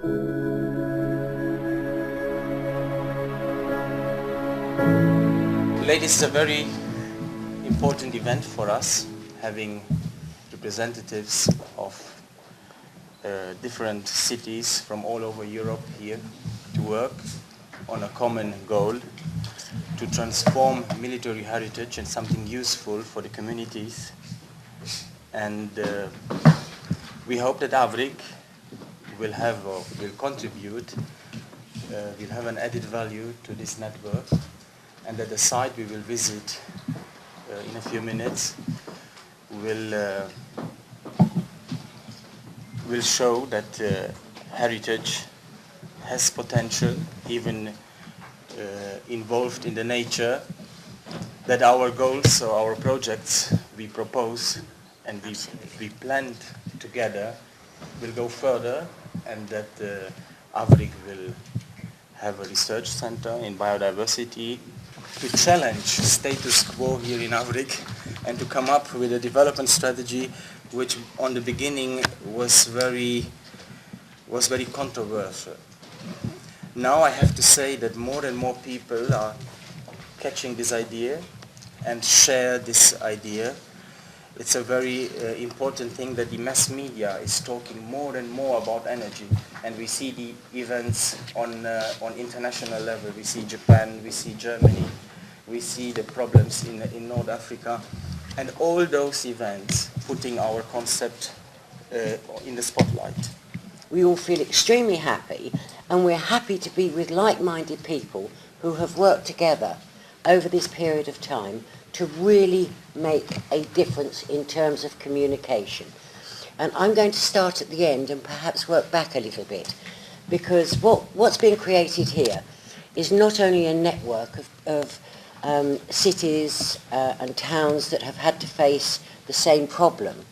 Ladies, it's a very important event for us, having representatives of different cities from all over Europe here to work on a common goal to transform military heritage into something useful for the communities. And we hope that Avrig will contribute, will have an added value to this network, and that the site we will visit in a few minutes will show that heritage has potential, even involved in the nature, that our goals or our projects we propose and we planned together will go further, and that Avrig will have a research center in biodiversity to challenge status quo here in Avrig and to come up with a development strategy which on the beginning was very controversial. Now I have to say that more and more people are catching this idea and share this idea. It's a very important thing that the mass media is talking more and more about energy, and we see the events on international level. We see Japan, we see Germany, we see the problems in North Africa, and all those events putting our concept in the spotlight. We all feel extremely happy, and we're happy to be with like-minded people who have worked together over this period of time to really make a difference in terms of communication. And I'm going to start at the end and perhaps work back a little bit, because what's been created here is not only a network of cities and towns that have had to face the same problem.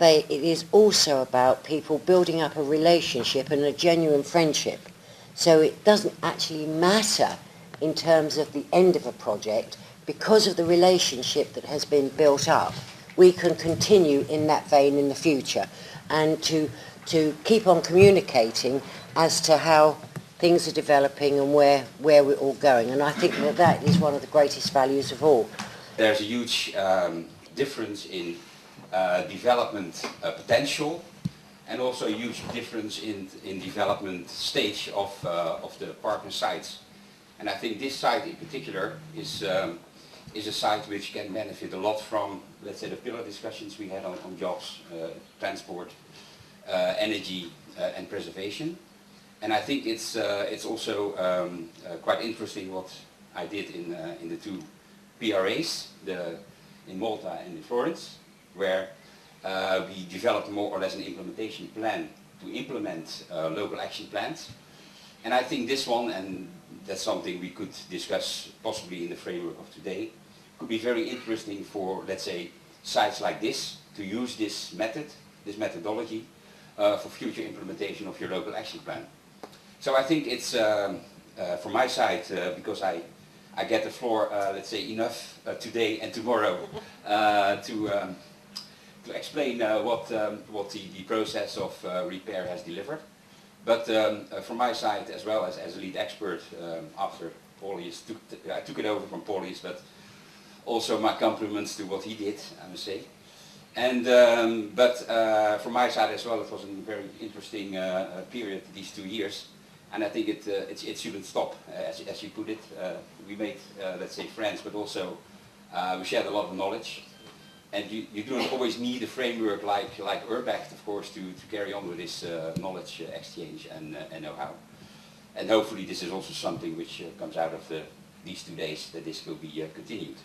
It is also about people building up a relationship and a genuine friendship. So it doesn't actually matter in terms of the end of a project, because of the relationship that has been built up. We can continue in that vein in the future, and to keep on communicating as to how things are developing and where we're all going. And I think that is one of the greatest values of all. There's a huge difference in development potential, and also a huge difference in development stage of the partner sites. And I think this site in particular is a site which can benefit a lot from, let's say, the pillar discussions we had on jobs, transport, energy and preservation. And I think it's also quite interesting what I did in the two PRAs, in Malta and in Florence, where we developed more or less an implementation plan to implement local action plans. And I think this one, and that's something we could discuss possibly in the framework of today, could be very interesting for, let's say, sites like this to use this methodology for future implementation of your local action plan. So I think it's, from my side, because I get the floor, let's say, enough today and tomorrow to explain what the process of repair has delivered. But from my side, as well as a lead expert, after Paulius I took it over from Paulius, but also my compliments to what he did, I must say. And from my side as well, it was a very interesting period, these 2 years. And I think it shouldn't stop, as you put it. We made, let's say, friends, but also we shared a lot of knowledge. And you don't always need a framework like Urbact, of course, to carry on with this knowledge exchange and know-how. And hopefully this is also something which comes out of these 2 days, that this will be continued.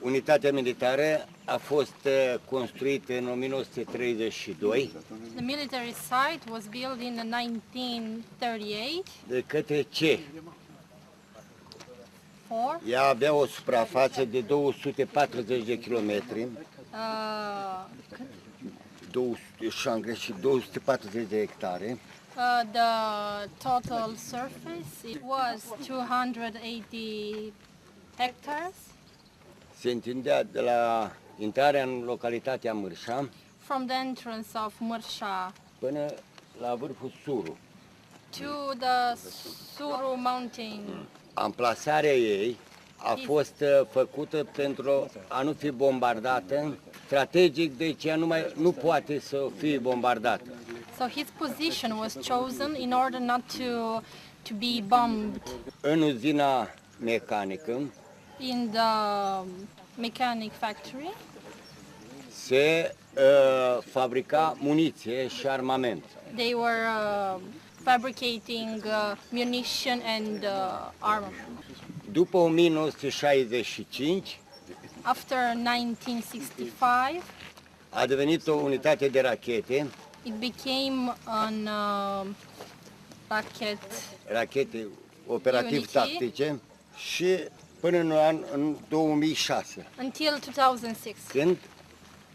Unitatea militară a fost construită în 1932. The military site was built in 1938. De către ce? Ea avea o suprafață de 240 de kilometri. 240 de hectare. The total surface it was 280 hectares. Se întindea de la intrarea în localitatea Mârșa from the entrance of Marsa până la vârful Suru. to the Suru mountain. Amplasarea ei a fost făcută pentru a nu fi bombardată. Strategic, deci ea nu poate să fie bombardată. So his position was chosen in order not to be bombed. În uzina mecanică In the mechanic factory, se fabrica muniție și armament. they were fabricating munition and armament. După 1965 After 1965, a devenit o unitate de rachete, it became an rachete operativ-tactice și până în 2006, until 2006, când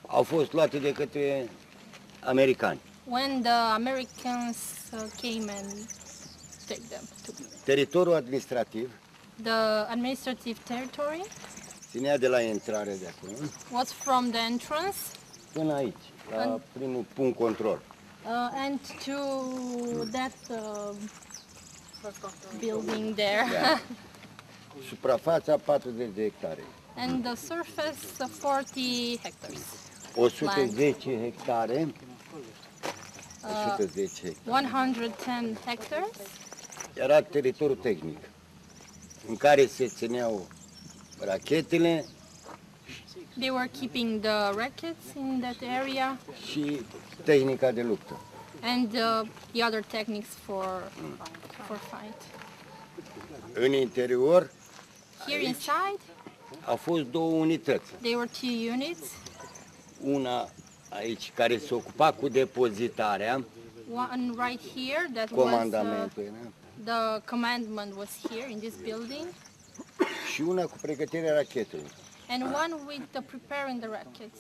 au fost luate de către americani. when the Americans came and took them. Teritoriul administrativ The administrative territory ținea de la intrare de acolo was from the entrance până aici, la primul punct control. and to that building there. Da. Suprafața 40 de hectare. And the surface of 40 hectares. 110 hectare. 110 hectare. 110 hectares. Era teritoriul tehnic, în care se țineau rachetele They were keeping the rackets in that area și tehnica de luptă. and the other techniques for fight. În interior Here inside, au fost două unități. there were two units. Una aici care se ocupa cu depozitarea, One right here that was comandamentul era, the commandment was here in this building, și una cu pregătirea rachetelor. and one with the preparing the rackets.